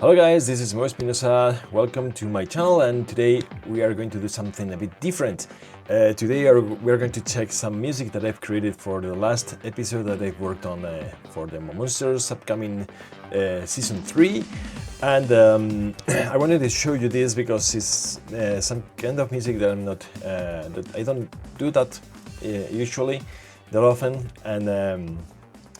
Hello guys, this is Moe Espinosa. Welcome to my channel, and today we are going to do something a bit different. Today we are going to check some music that I've created for the last episode that I've worked on for the Momonsters upcoming season 3. And I wanted to show you this because it's some kind of music that I'm not, that I don't do that usually that often, and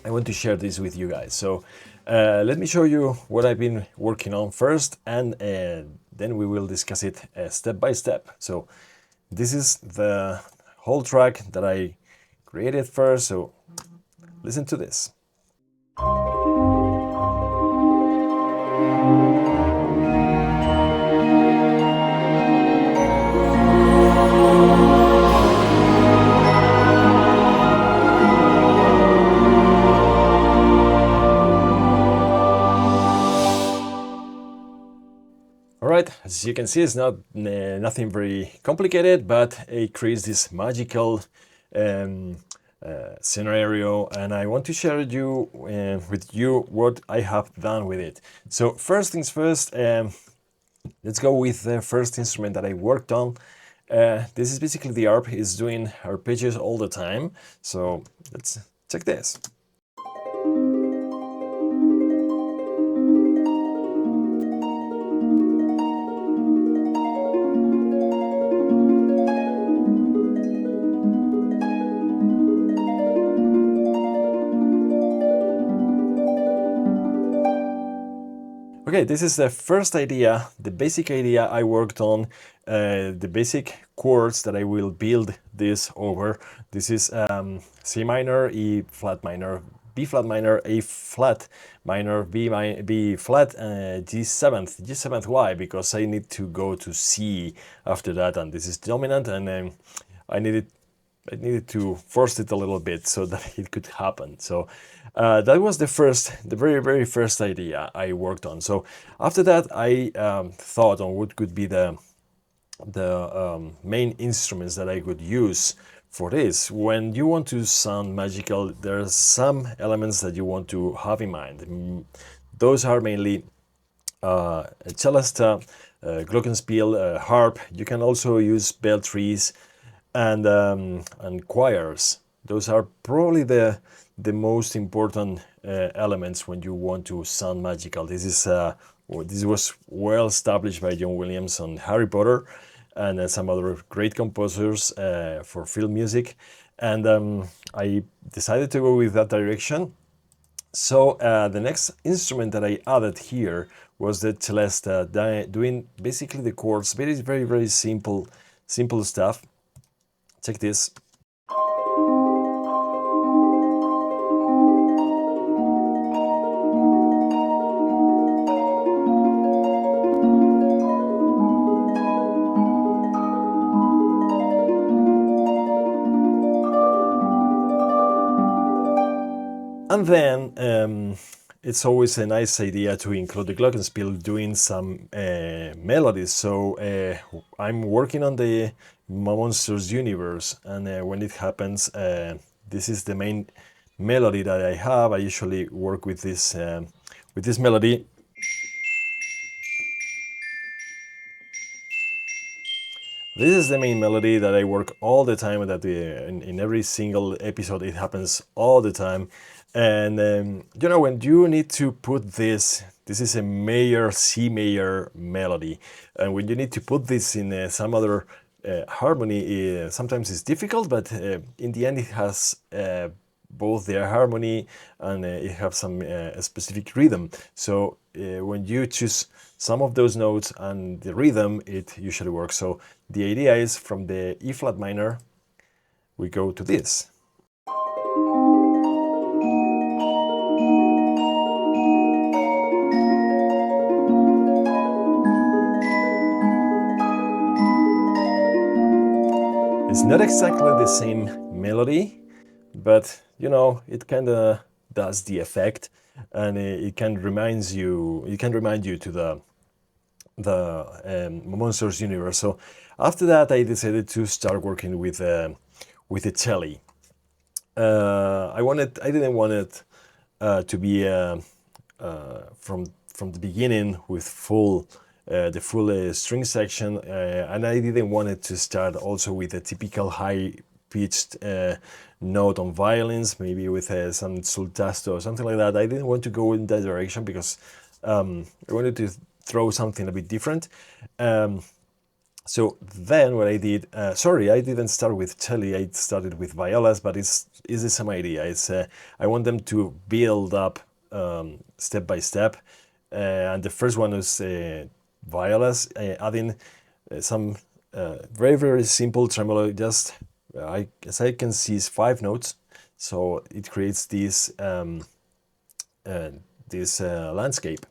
I want to share this with you guys. So let me show you what I've been working on first, and then we will discuss it step by step. So this is the whole track that I created first, so listen to this. Alright, as you can see, it's not nothing very complicated, but it creates this magical scenario, and I want to share with you what I have done with it. So first things first, let's go with the first instrument that I worked on. This is basically the ARP. It's doing arpeggios all the time, so let's check this. Okay, this is the first idea, the basic idea I worked on, the basic chords that I will build this over. This is C minor, E flat minor, B flat minor, A flat minor, B flat, G7th. G7th, why? Because I need to go to C after that, and this is dominant, and I needed to force it a little bit so that it could happen. So that was the very first idea I worked on. So after that, I thought on what could be the main instruments that I could use for this. When you want to sound magical, there are some elements that you want to have in mind. Those are mainly cellista, glockenspiel, harp. You can also use bell trees and choirs. Those are probably the most important elements when you want to sound magical. This was well established by John Williams on Harry Potter, and some other great composers for film music, and I decided to go with that direction. So the next instrument that I added here was the cellista, doing basically the chords, very simple stuff. Check this. And then it's always a nice idea to include the glockenspiel doing some melodies. So I'm working on the Momonsters universe, and when it happens, this is the main melody that I have. I usually work with this melody. This is the main melody that I work all the time, that in every single episode it happens all the time. And you know, when you need to put this is a major C major melody, and when you need to put this in some other harmony, sometimes it's difficult, but in the end it has both their harmony and it has some specific rhythm. So when you choose some of those notes and the rhythm, it usually works. So the idea is, from the E flat minor, we go to this. It's not exactly the same melody, but you know, it kind of does the effect, and it can remind you to the Momonsters universe. So after that, I decided to start working with the cello. I didn't want it to be from from the beginning with the full string section, and I didn't want it to start also with a typical high-pitched note on violins, maybe with some sul tasto or something like that. I didn't want to go in that direction because I wanted to throw something a bit different. So then what I did, sorry, I didn't start with cello, I started with violas, but it's the same idea. It's I want them to build up step by step, and the first one is violas, adding some very, very simple tremolo, just as I can see, is 5 notes, so it creates this landscape.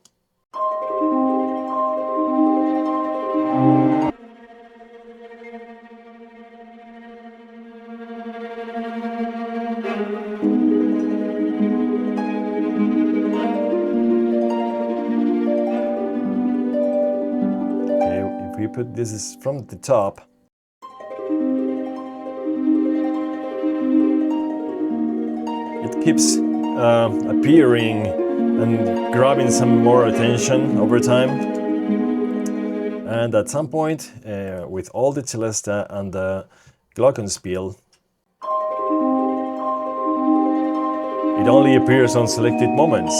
If we put this is from the top, it keeps appearing and grabbing some more attention over time. And at some point, with all the celesta and the glockenspiel, it only appears on selected moments.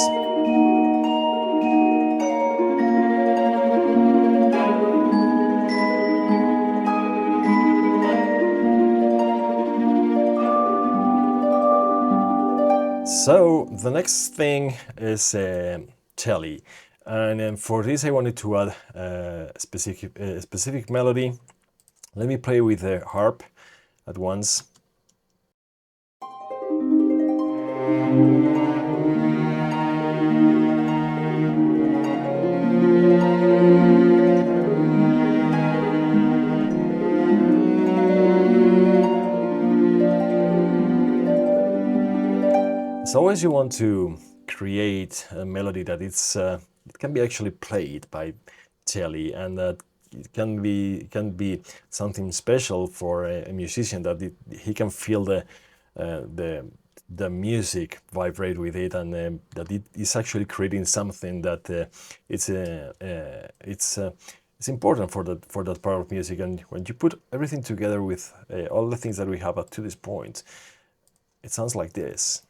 So the next thing is cello, and for this I wanted to add a specific melody. Let me play with the harp at once. As always, you want to create a melody that it can be actually played by cello, and that it can be something special for a musician, that he can feel the music vibrate with it, and that it is actually creating something that it's important for that part of music. And when you put everything together with all the things that we have up to this point, it sounds like this.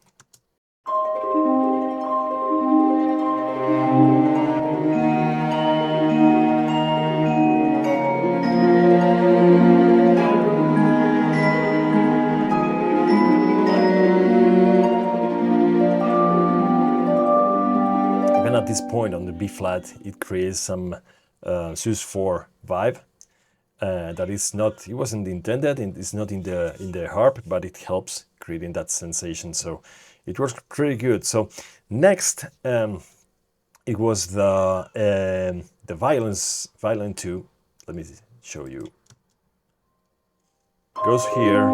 Even at this point on the B flat, it creates some sus4 vibe that is not, it wasn't intended, it's not in the harp, but it helps creating that sensation. So it works pretty good. So next, it was the violin 2. Let me show you. Goes here.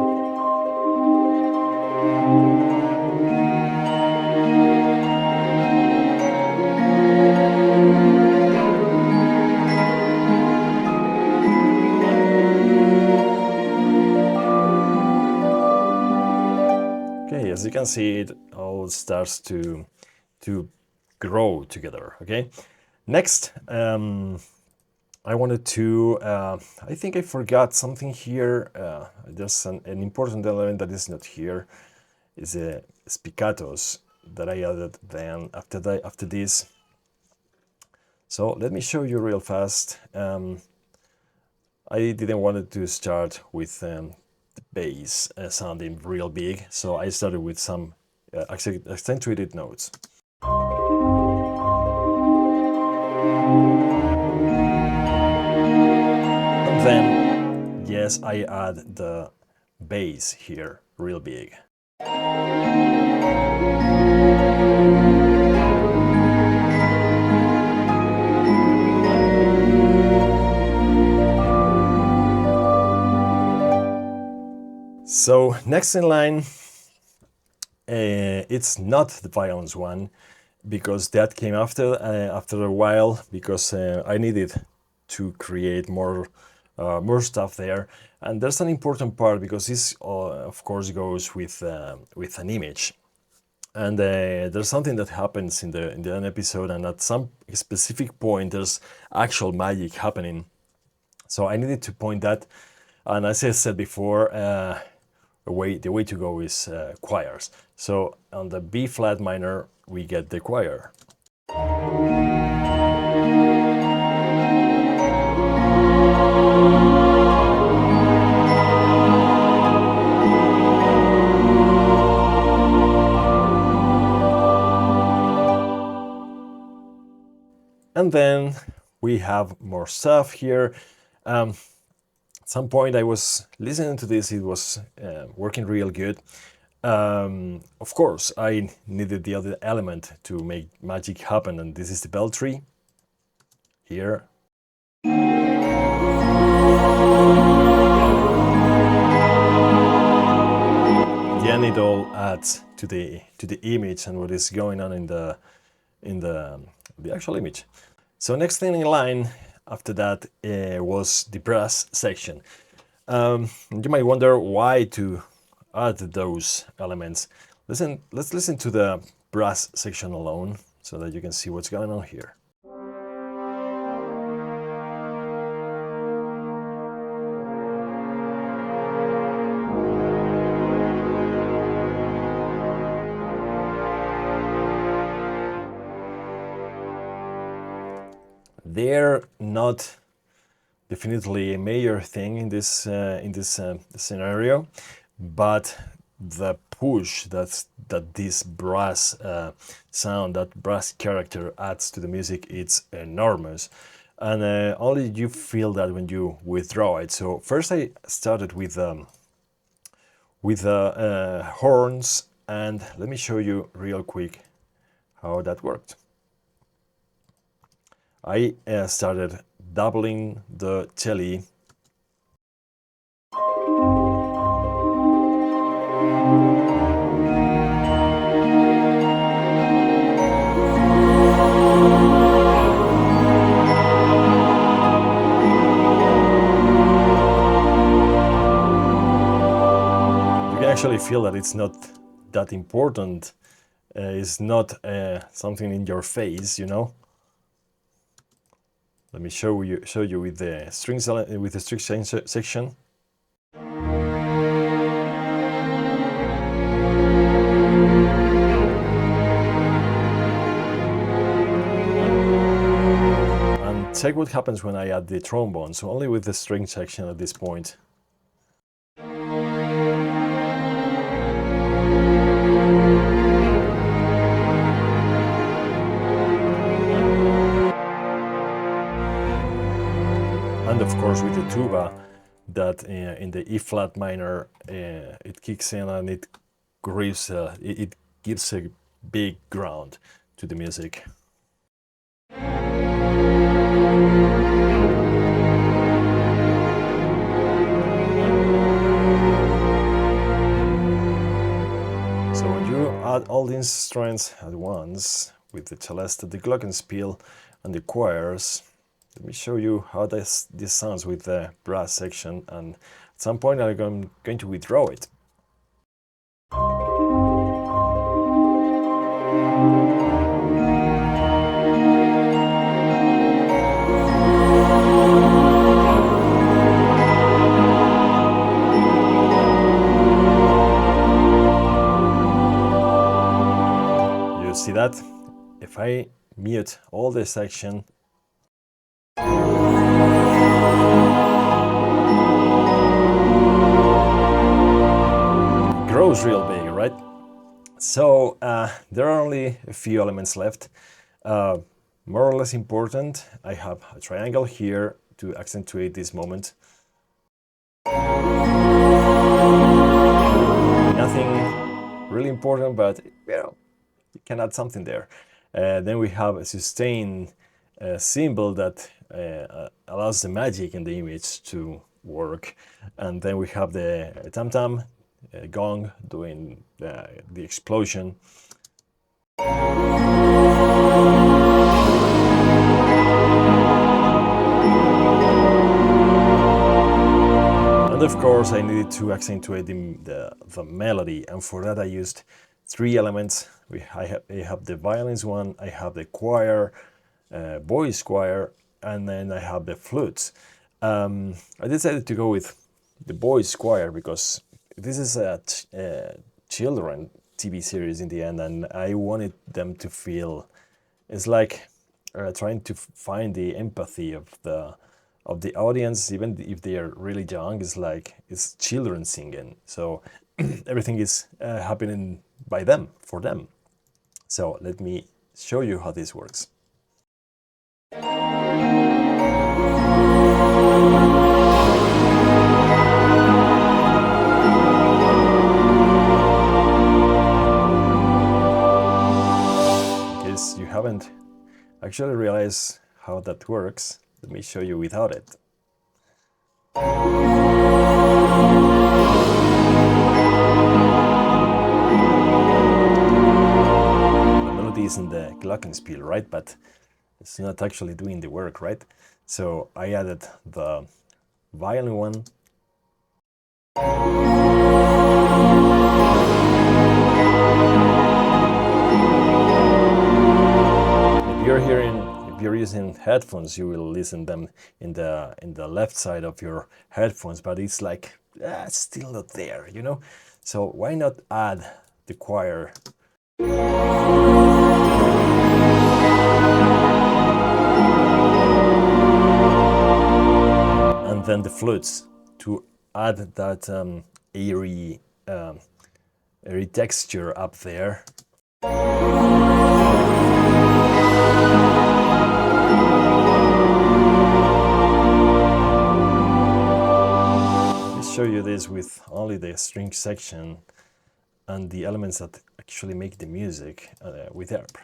Okay, as you can see, it all starts to grow together. Okay, next, I wanted to, I think I forgot something here. Just an important element that is not here is a spiccatos that I added then after this. So let me show you real fast. I didn't want to start with the bass sounding real big, so I started with some accentuated notes. And then, yes, I add the bass here real big. So next in line, it's not the violins one, because that came after a while, because I needed to create more stuff there. And there's an important part, because this of course goes with an image. And there's something that happens in the end episode, and at some specific point there's actual magic happening. So I needed to point that, and as I said before, the way to go is choirs. So on the B flat minor we get the choir. And then we have more stuff here. At some point I was listening to this, it was working real good. Of course, I needed the other element to make magic happen, and this is the bell tree here. Then it all adds to the image and what is going on in the actual image. So next thing in line after that was the brass section. You might wonder why to add those elements. Let's listen to the brass section alone so that you can see what's going on here. They're not definitely a major thing in this scenario, but the push that this brass sound, that brass character adds to the music, it's enormous, and only you feel that when you withdraw it. So first I started with horns, and let me show you real quick how that worked. I started doubling the cello. You can actually feel that it's not that important. It's not something in your face, you know. Let me show you with the strings, with the string section. And check what happens when I add the trombone. So only with the string section at this point. And of course with the tuba, that in the E flat minor it kicks in and it gives a big ground to the music. So when you add all the instruments at once with the celeste, the glockenspiel, and the choirs, let me show you how this sounds with the brass section, and at some point I'm going to withdraw it. You see that? If I mute all this section, grows real big, right? So there are only a few elements left, more or less important. I have a triangle here to accentuate this moment. Nothing really important, but you know, you can add something there. Then we have a sustain symbol that allows the magic in the image to work, and then we have the tam-tam gong doing the explosion. And of course I needed to accentuate the melody, and for that I used 3 elements. I have the violins one, I have the choir, voice choir, and then I have the flutes. I decided to go with the boys choir because this is a children TV series in the end, and I wanted them to feel, it's like trying to find the empathy of the audience, even if they are really young. It's like it's children singing, so everything is happening by them, for them. So let me show you how this works. You haven't actually realized how that works, let me show you without it. The melody is in the glockenspiel, right? But it's not actually doing the work, right? So I added the violin one. If you're using headphones, you will listen them in the left side of your headphones, but it's like it's still not there, you know. So why not add the choir? And then the flutes to add that airy texture up there. Show you this with only the string section and the elements that actually make the music with harp.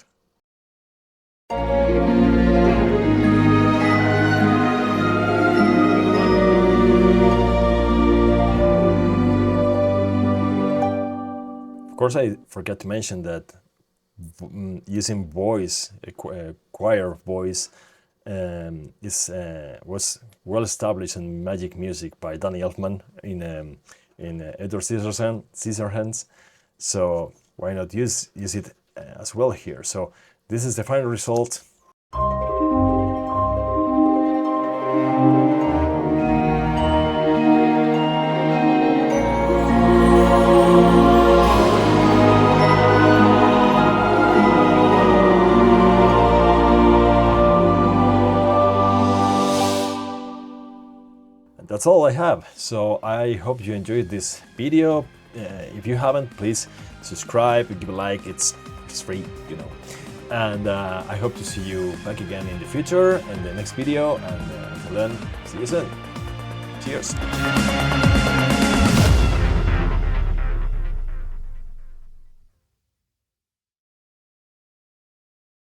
Of course, I forgot to mention that using voice, choir voice, was well established in magic music by Danny Elfman in Edward Scissorhands. So why not use it as well here? So this is the final result. That's all I have. So I hope you enjoyed this video. If you haven't, please subscribe, give a like. It's free, you know. And I hope to see you back again in the future in the next video. And until then, see you soon. Cheers.